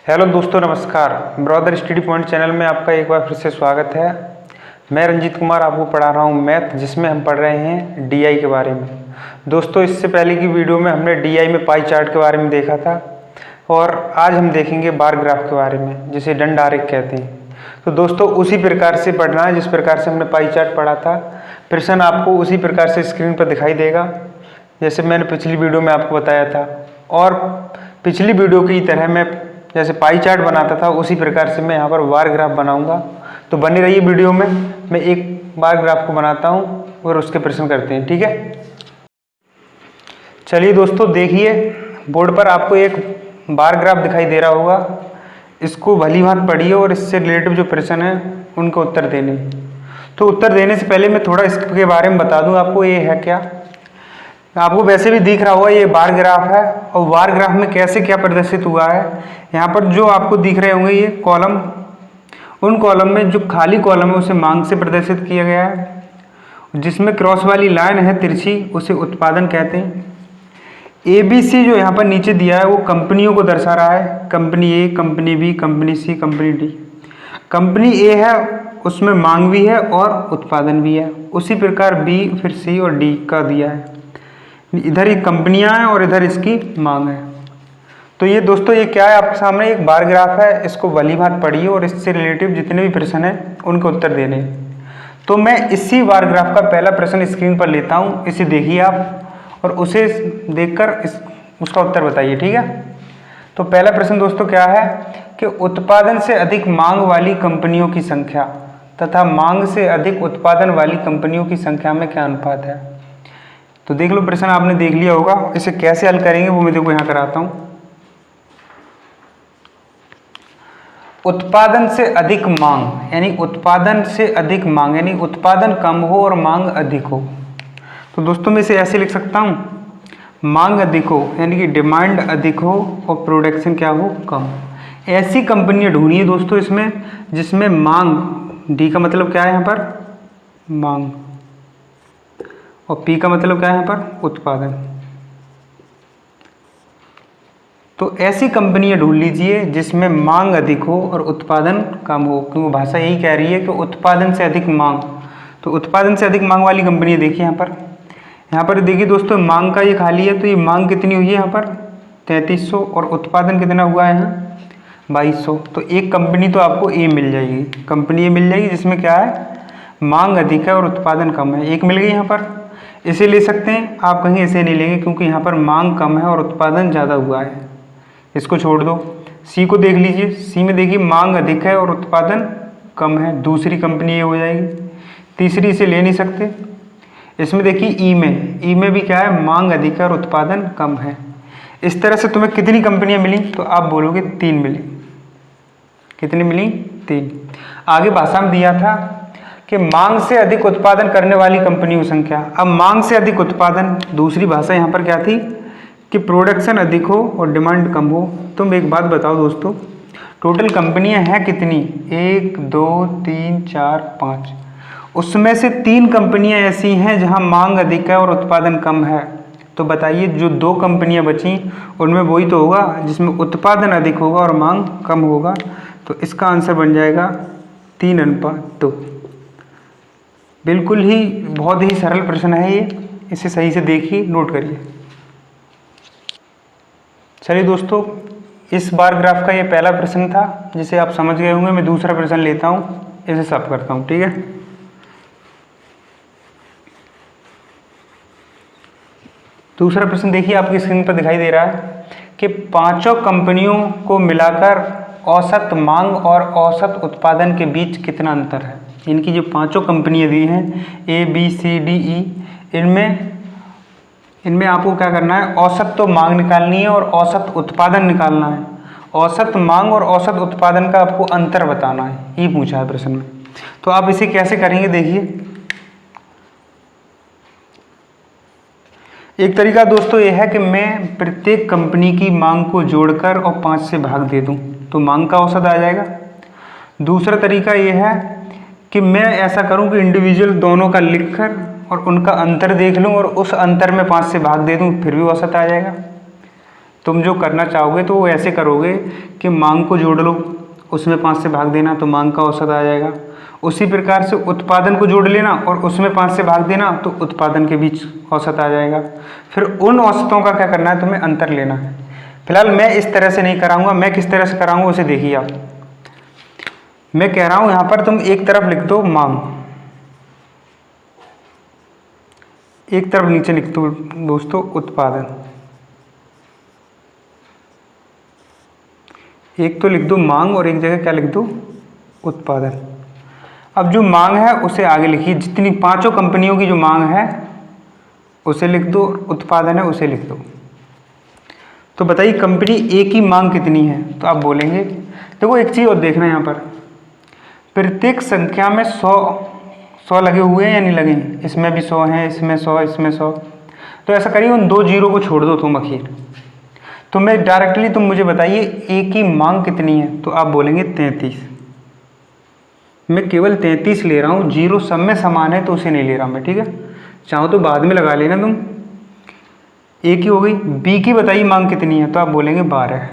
Hello दोस्तों, नमस्कार। Brother study point channel में आपका एक बार फिर से स्वागत है। मैं रंजीत कुमार आपको पढ़ा रहा हूँ मैथ, जिसमें हम पढ़ रहे हैं डीआई के बारे में। दोस्तों, इससे पहले की वीडियो में हमने डीआई में पाई चार्ट के बारे में देखा था और आज हम देखेंगे बार ग्राफ के बारे में, जिसे डंड आरेख कहते हैं। तो दोस्तों, उसी प्रकार से पढ़ना है जिस प्रकार से हमने पाई चार्ट पढ़ा था। प्रश्न आपको उसी प्रकार से स्क्रीन पर दिखाई देगा जैसे मैंने पिछली वीडियो में आपको बताया था। और पिछली वीडियो की तरह मैं जैसे पाई चार्ट बनाता था उसी प्रकार से मैं यहाँ पर बार ग्राफ बनाऊंगा। तो बने रहिए वीडियो में। मैं एक बार ग्राफ को बनाता हूँ और उसके प्रश्न करते हैं, ठीक है। चलिए दोस्तों, देखिए बोर्ड पर आपको एक बार ग्राफ दिखाई दे रहा होगा। इसको भली भांति पढ़िए और इससे रिलेटिव जो प्रश्न है उनको उत्तर देने। तो उत्तर देने से पहले मैं थोड़ा इसके बारे में बता दूँ आपको, ये है क्या। आपको वैसे भी दिख रहा होगा ये बार ग्राफ है। और बार ग्राफ में कैसे क्या प्रदर्शित हुआ है, यहाँ पर जो आपको दिख रहे होंगे ये कॉलम, उन कॉलम में जो खाली कॉलम है उसे मांग से प्रदर्शित किया गया है। जिसमें क्रॉस वाली लाइन है तिरछी, उसे उत्पादन कहते हैं। ABC जो यहाँ पर नीचे दिया है वो कंपनियों को दर्शा रहा है। कंपनी ए, कंपनी बी, कंपनी सी, कंपनी डी। कंपनी ए है, उसमें मांग भी है और उत्पादन भी है। उसी प्रकार बी, फिर सी और डी का दिया है। इधर ही कंपनियां हैं और इधर इसकी मांग है। तो ये दोस्तों, ये क्या है आपके सामने, एक बार ग्राफ है। इसको भली भांति पढ़िए और इससे रिलेटिव जितने भी प्रश्न हैं उनके उत्तर देने। तो मैं इसी बार ग्राफ का पहला प्रश्न स्क्रीन पर लेता हूँ, इसे देखिए आप और उसे देखकर उसका उत्तर बताइए, ठीक है। तो पहला प्रश्न दोस्तों क्या है कि उत्पादन से अधिक मांग वाली कंपनियों की संख्या तथा मांग से अधिक उत्पादन वाली कंपनियों की संख्या में क्या अनुपात है। तो देख लो, प्रश्न आपने देख लिया होगा। इसे कैसे हल करेंगे वो मैं देखो यहाँ कराता हूँ। उत्पादन से अधिक मांग यानी उत्पादन से अधिक मांग यानी उत्पादन कम हो और मांग अधिक हो। तो दोस्तों मैं इसे ऐसे लिख सकता हूँ, मांग अधिक हो यानी कि डिमांड अधिक हो और प्रोडक्शन क्या हो, कम। ऐसी कंपनियां ढूंढिए दोस्तों इसमें जिसमें मांग, डी का मतलब क्या है यहाँ पर, मांग, और पी का मतलब क्या है यहाँ पर, उत्पादन। तो ऐसी कंपनियां ढूंढ लीजिए जिसमें मांग अधिक हो और उत्पादन कम हो, क्योंकि भाषा यही कह रही है कि उत्पादन से अधिक मांग। तो उत्पादन से अधिक मांग वाली कंपनी देखिए यहाँ पर देखिए दोस्तों, मांग का ये खाली है। तो ये मांग कितनी हुई है यहाँ पर 3300 और उत्पादन कितना हुआ है यहाँ 2200। तो एक कंपनी तो आपको ए मिल जाएगी, कंपनी ए मिल जाएगी जिसमें क्या है, मांग अधिक है और उत्पादन कम है। एक मिल गई यहाँ पर, इसे ले सकते हैं आप, कहीं इसे नहीं लेंगे क्योंकि यहाँ पर मांग कम है और उत्पादन ज़्यादा हुआ है। इसको छोड़ दो। सी को देख लीजिए, सी में देखिए मांग अधिक है और उत्पादन कम है, दूसरी कंपनी ये हो जाएगी। तीसरी इसे ले नहीं सकते। इसमें देखिए ई में भी क्या है, मांग अधिक है और उत्पादन कम है। इस तरह से तुम्हें कितनी कंपनियां मिली, तो आप बोलोगे 3 मिली। कितनी मिली, 3। आगे भाषा में दिया था कि मांग से अधिक उत्पादन करने वाली कंपनियों की संख्या। अब मांग से अधिक उत्पादन, दूसरी भाषा यहाँ पर क्या थी कि प्रोडक्शन अधिक हो और डिमांड कम हो। तुम एक बात बताओ दोस्तों, टोटल कंपनियां हैं कितनी, 1 2 3 4 5। उसमें से 3 कंपनियां ऐसी हैं जहां मांग अधिक है और उत्पादन कम है। तो बताइए जो 2 कंपनियां बची उनमें वही तो होगा जिसमें उत्पादन अधिक होगा और मांग कम होगा। तो इसका आंसर बन जाएगा 3:2। बिल्कुल ही बहुत ही सरल प्रश्न है ये, इसे सही से देखिए, नोट करिए। चलिए दोस्तों, इस बार ग्राफ का ये पहला प्रश्न था जिसे आप समझ गए होंगे। मैं दूसरा प्रश्न लेता हूँ, इसे सब करता हूँ, ठीक है। दूसरा प्रश्न देखिए आपकी स्क्रीन पर दिखाई दे रहा है कि पांचों कंपनियों को मिलाकर औसत मांग और औसत उत्पादन के बीच कितना अंतर है। इनकी जो 5 कंपनियां दी हैं A B C D E, इनमें आपको क्या करना है, औसत तो मांग निकालनी है और औसत उत्पादन निकालना है। औसत मांग और औसत उत्पादन का आपको अंतर बताना है, ये पूछा है प्रश्न में। तो आप इसे कैसे करेंगे देखिए। एक तरीका दोस्तों ये है कि मैं प्रत्येक कंपनी की मांग को जोड़कर और 5 से भाग दे दूं तो मांग का औसत आ जाएगा। दूसरा तरीका ये है कि मैं ऐसा करूं कि इंडिविजुअल दोनों का लिखकर और उनका अंतर देख लूं और उस अंतर में 5 से भाग दे दूं, फिर भी औसत आ जाएगा। तुम जो करना चाहोगे तो वो ऐसे करोगे कि मांग को जोड़ लो, उसमें 5 से भाग देना तो मांग का औसत आ जाएगा। उसी प्रकार से उत्पादन को जोड़ लेना और उसमें 5 से भाग देना तो उत्पादन के बीच औसत आ जाएगा। फिर उन औसतों का क्या करना है, तुम्हें अंतर लेना है। फिलहाल मैं इस तरह से नहीं कराऊंगा, मैं किस तरह से कराऊंगा उसे देखिए आप। मैं कह रहा हूं यहां पर तुम एक तरफ लिख दो मांग, एक तरफ नीचे लिख दो दोस्तों उत्पादन। एक तो लिख दो मांग और एक जगह क्या लिख दो, उत्पादन। अब जो मांग है उसे आगे लिखिए, जितनी 5 कंपनियों की जो मांग है उसे लिख दो, उत्पादन है उसे लिख दो। तो बताइए कंपनी ए की मांग कितनी है, तो आप बोलेंगे, देखो एक चीज़ और देखना यहाँ पर, प्रत्येक संख्या में 100 लगे हुए हैं या नहीं लगे हैं, इसमें भी 100 हैं, इसमें 100, इसमें 100। तो ऐसा करिए उन 2 जीरो को छोड़ दो तुम अखीर। तो मैं डायरेक्टली तुम मुझे बताइए ए की मांग कितनी है, तो आप बोलेंगे 33। मैं केवल 33 ले रहा हूँ, जीरो सब में समान है तो उसे नहीं ले रहा मैं, ठीक है। चाहो तो बाद में लगा लेना तुम। ए की हो गई, बी की बताइए मांग कितनी है, तो आप बोलेंगे 12,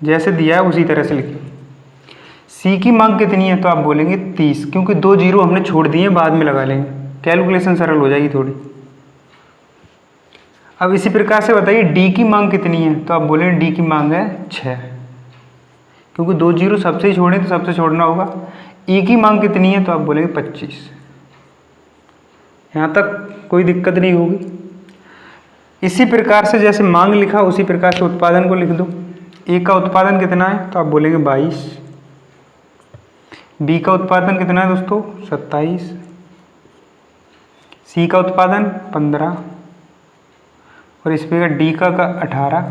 जैसे दिया है उसी तरह से लिखिए। सी की मांग कितनी है, तो आप बोलेंगे 30, क्योंकि 2 जीरो हमने छोड़ दिए, बाद में लगा लेंगे, कैलकुलेशन सरल हो जाएगी थोड़ी। अब इसी प्रकार से बताइए डी की मांग कितनी है, तो आप बोलेंगे डी की मांग है 6, क्योंकि 2 जीरो सबसे ही छोड़े तो सबसे छोड़ना होगा। ई की मांग कितनी है, तो आप बोलेंगे 25। यहाँ तक कोई दिक्कत नहीं होगी। इसी प्रकार से जैसे मांग लिखा उसी प्रकार से उत्पादन को लिख दो। ए का उत्पादन कितना है, तो आप बोलेंगे 22। बी का उत्पादन कितना है दोस्तों, 27। सी का उत्पादन 15 और इस पे डी का 18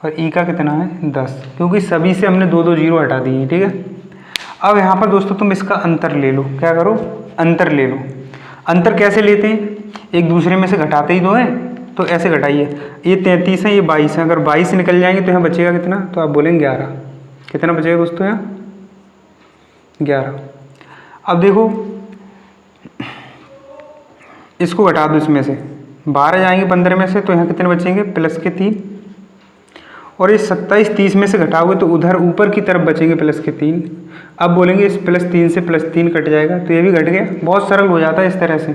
और ई का कितना है 10, क्योंकि सभी से हमने 2-2 जीरो हटा दिए, ठीक है। अब यहाँ पर दोस्तों तुम इसका अंतर ले लो, क्या करो, अंतर ले लो। अंतर कैसे लेते हैं, एक दूसरे में से घटाते ही दो हैं, तो ऐसे घटाइए। ये 33 है, ये 22 है, अगर 22 निकल जाएंगे तो यहाँ बचेगा कितना, तो आप बोलेंगे 11। कितना बचेगा दोस्तों यहाँ, 11। अब देखो इसको घटा दो, इसमें से 12 जाएंगे 15 में से, तो यहाँ कितने बचेंगे, प्लस के 3। और ये 27 30 में से घटाओगे तो उधर ऊपर की तरफ बचेंगे प्लस के 3। अब बोलेंगे इस +3 से +3 कट जाएगा, तो ये भी घट गया। बहुत सरल हो जाता है इस तरह से।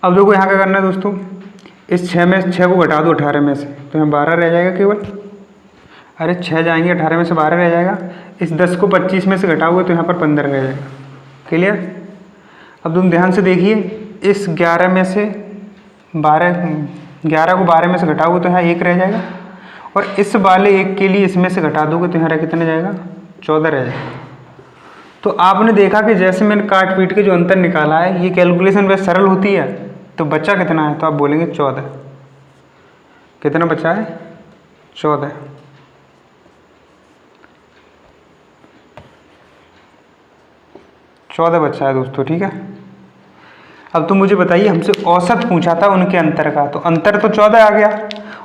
अब देखो यहाँ क्या करना है दोस्तों, इस 6 में 6 को घटा दो 18 में से, तो यहाँ 12 रह जाएगा केवल। अरे 6 जाएंगे 18 में से 12 रह जाएगा। इस 10 को 25 में से घटाओगे तो यहाँ पर 15 रह जाएगा। क्लियर। अब तुम ध्यान से देखिए, इस 11 में से 11 को 12 में से घटाओगे तो यहाँ 1 रह जाएगा, और इस वाले 1 के लिए इसमें से घटा दोगे तो यहाँ कितने जाएगा, 14 रह जाएगा। तो आपने देखा कि जैसे मैंने काट पीट के जो अंतर निकाला है, ये कैलकुलेशन वैसे सरल होती है। तो बचा कितना है, तो आप बोलेंगे 14। कितना बचा है, 14। बचा है दोस्तों, ठीक है। अब तुम मुझे बताइए, हमसे औसत पूछा था उनके अंतर का, तो अंतर तो 14 आ गया,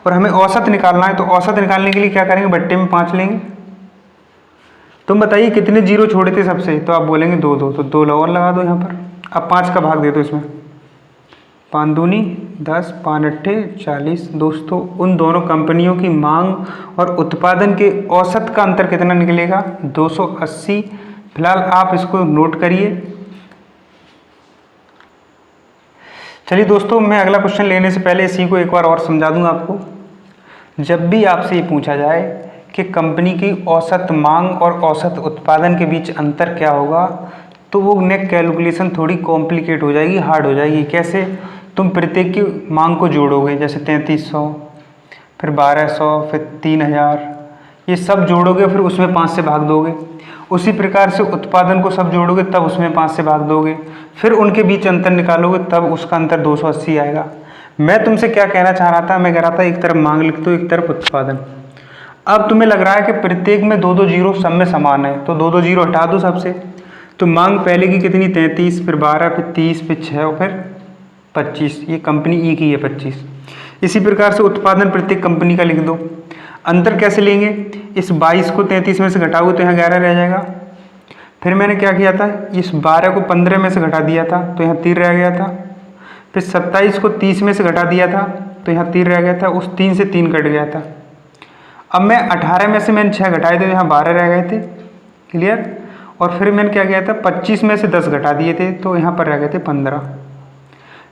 और हमें औसत निकालना है। तो औसत निकालने के लिए क्या करेंगे, बट्टे में 5 लेंगे। तुम बताइए कितने जीरो छोड़े थे सबसे, तो आप बोलेंगे 2-2, तो 2 और लगा दो यहाँ पर। अब 5 का भाग दे दो इसमें, 5 दूनी 10, 5 अट्ठे 40। दोस्तों उन दोनों कंपनियों की मांग और उत्पादन के औसत का अंतर कितना निकलेगा, 280। फिलहाल आप इसको नोट करिए। चलिए दोस्तों, मैं अगला क्वेश्चन लेने से पहले इसी को एक बार और समझा दूंगा आपको। जब भी आपसे ये पूछा जाए कि कंपनी की औसत मांग और औसत उत्पादन के बीच अंतर क्या होगा, तो वो नेक कैलकुलेशन थोड़ी कॉम्प्लिकेट हो जाएगी, हार्ड हो जाएगी। कैसे, तुम प्रत्येक की मांग को जोड़ोगे, जैसे 3300, फिर 1200, फिर 3000, ये सब जोड़ोगे, फिर उसमें 5 से भाग दोगे। उसी प्रकार से उत्पादन को सब जोड़ोगे, तब उसमें 5 से भाग दोगे, फिर उनके बीच अंतर निकालोगे, तब उसका अंतर 280 आएगा। मैं तुमसे क्या कहना चाह रहा था, मैं कह रहा था एक तरफ मांग लिख दो, एक तरफ उत्पादन। अब तुम्हें लग रहा है कि प्रत्येक में 2-2 जीरो सब में समान है, तो 2-2 जीरो हटा दो सबसे। तो मांग पहले की कितनी, 33, फिर 12, फिर 30, फिर 6 और फिर 25। ये कंपनी ई की है 25। इसी प्रकार से उत्पादन प्रत्येक कंपनी का लिख दो। अंतर कैसे लेंगे, इस 22 को 33 में से घटाओगे तो यहाँ 11 रह जाएगा। फिर मैंने क्या किया था, इस 12 को 15 में से घटा दिया था, तो यहाँ 3 रह गया था। फिर 27 को 30 में से घटा दिया था, तो यहाँ 3 रह गया था, उस 3 से 3 कट गया था। अब मैं 18 में से मैंने 6 घटाए थे तो यहाँ 12 रह गए थे, क्लियर। और फिर मैंने क्या किया था, 25 में से 10 घटा दिए थे तो यहाँ पर रह गए थे 15।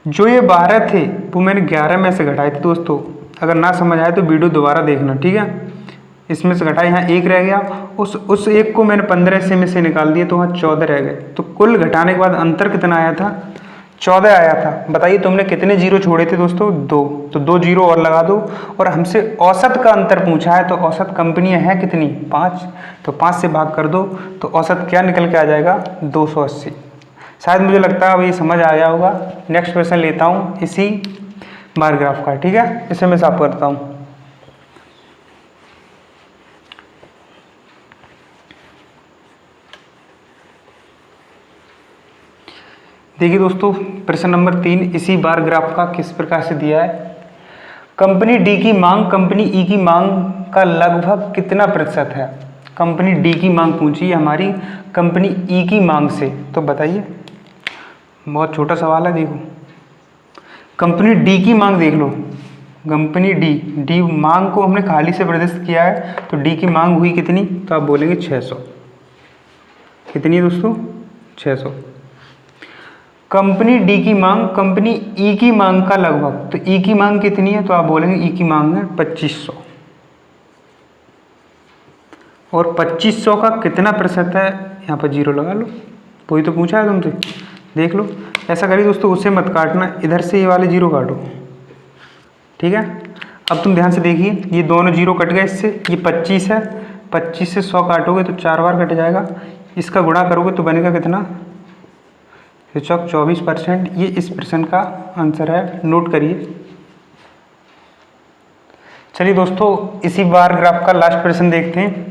जो ये 12 थे वो मैंने 11 में से घटाए थे दोस्तों। अगर ना समझ आए तो वीडियो दोबारा देखना, ठीक है। इसमें से घटाए, यहाँ 1 रह गया, उस 1 को मैंने 15 में से निकाल दिया तो वहाँ 14 रह गए। तो कुल घटाने के बाद अंतर कितना आया था, 14 आया था। बताइए तुमने कितने जीरो छोड़े थे दोस्तों, 2। तो 2 जीरो और लगा दो। और हमसे औसत का अंतर पूछा है, तो औसत कंपनियां हैं कितनी, 5। तो 5 से भाग कर दो तो औसत क्या निकल के आ जाएगा, 280। शायद मुझे लगता है अब ये समझ आ गया होगा। नेक्स्ट क्वेश्चन लेता हूँ इसी बार ग्राफ का, ठीक है। इसे मैं साफ करता हूँ। देखिए दोस्तों, प्रश्न नंबर 3 इसी बार ग्राफ का किस प्रकार से दिया है। कंपनी डी की मांग कंपनी ई की मांग का लगभग कितना प्रतिशत है। कंपनी डी की मांग पूछी है हमारी कंपनी ई की मांग से, तो बताइए। बहुत छोटा सवाल है, देखो कंपनी डी की मांग देख लो। कंपनी डी मांग को हमने खाली से प्रदर्शित किया है, तो डी की मांग हुई कितनी, तो आप बोलेंगे 600। कितनी दोस्तों, 600। कंपनी डी की मांग कंपनी ई की मांग का लगभग, तो ई की मांग कितनी है, तो आप बोलेंगे ई की मांग है 2500। और 2500 का कितना प्रतिशत है, यहाँ पर 0 लगा लो, वही तो पूछा है तुमसे, देख लो। ऐसा करिए दोस्तों, उससे मत काटना, इधर से ये वाले 0 काटो, ठीक है। अब तुम ध्यान से देखिए, ये दोनों 0 कट गए इससे, ये 25 है, 25 से 100 काटोगे तो 4 बार कट जाएगा। इसका गुणा करोगे तो बनेगा कितना, 24%। ये इस प्रश्न का आंसर है, नोट करिए। चलिए दोस्तों, इसी बार ग्राफ का लास्ट प्रश्न देखते हैं।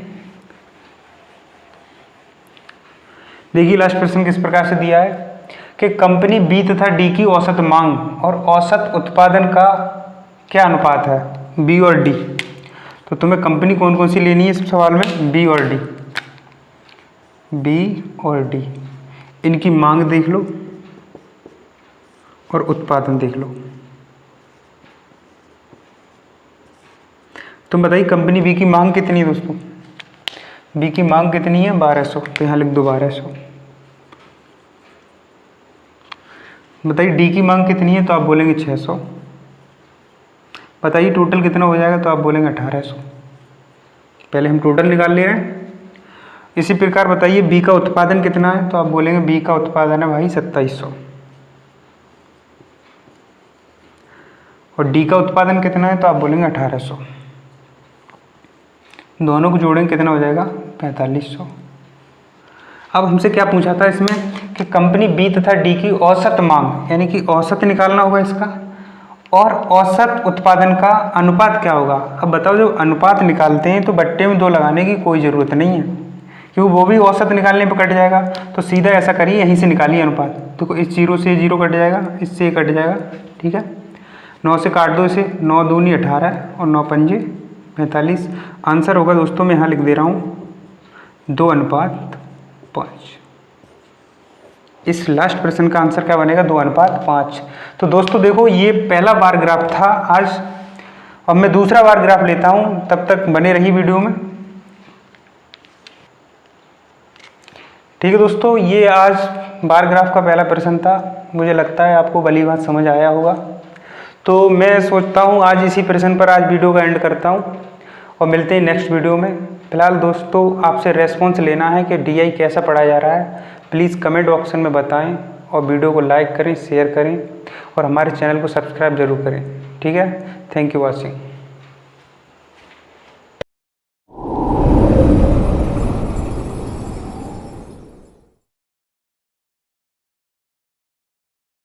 देखिए लास्ट प्रश्न किस प्रकार से दिया है कि कंपनी बी तथा डी की औसत मांग और औसत उत्पादन का क्या अनुपात है, बी और डी। तो तुम्हें कंपनी कौन कौन सी लेनी है इस सवाल में, बी और डी। बी और डी, इनकी मांग देख लो और उत्पादन देख लो। तुम बताइए कंपनी बी की मांग कितनी है दोस्तों, बी की मांग कितनी है 1200, तो यहाँ लिख दो 1200। बताइए डी की मांग कितनी है, तो आप बोलेंगे 600। बताइए टोटल कितना हो जाएगा, तो आप बोलेंगे 1800। पहले हम टोटल निकाल ले रहे हैं। इसी प्रकार बताइए बी का उत्पादन कितना है, तो आप बोलेंगे बी का उत्पादन है भाई 2700। और डी का उत्पादन कितना है, तो आप बोलेंगे 1800। दोनों को जोड़ेंगे कितना हो जाएगा, 4500। अब हमसे क्या पूछा था इसमें कि कंपनी बी तथा डी की औसत मांग, यानी कि औसत निकालना होगा इसका, और औसत उत्पादन का अनुपात क्या होगा। अब बताओ, जब अनुपात निकालते हैं तो बट्टे में 2 लगाने की कोई ज़रूरत नहीं है, क्योंकि वो भी औसत निकालने पर कट जाएगा। तो सीधा ऐसा करिए, यहीं से निकालिए अनुपात। तो इस 0 से 0 कट जाएगा, इससे कट जाएगा, ठीक है। 9 से काट दो इसे, 9 दूनी 18 और 9 पंजे 45। आंसर होगा दोस्तों, मैं यहाँ लिख दे रहा हूँ 2:5। इस लास्ट प्रश्न का आंसर क्या बनेगा, 2:5। तो दोस्तों देखो, ये पहला बार ग्राफ था आज। अब मैं दूसरा बार ग्राफ लेता हूँ, तब तक बने रही वीडियो में, ठीक है दोस्तों। ये आज बार ग्राफ का पहला प्रश्न था। मुझे लगता है आपको भली बात समझ आया होगा। तो मैं सोचता हूँ आज इसी प्रश्न पर आज वीडियो का एंड करता हूँ और मिलते हैं नेक्स्ट वीडियो में। फिलहाल दोस्तों आपसे रेस्पॉन्स लेना है कि डीआई कैसा पढ़ाया जा रहा है। प्लीज़ कमेंट ऑप्शन में बताएं और वीडियो को लाइक करें, शेयर करें और हमारे चैनल को सब्सक्राइब जरूर करें, ठीक है। Thank you watching.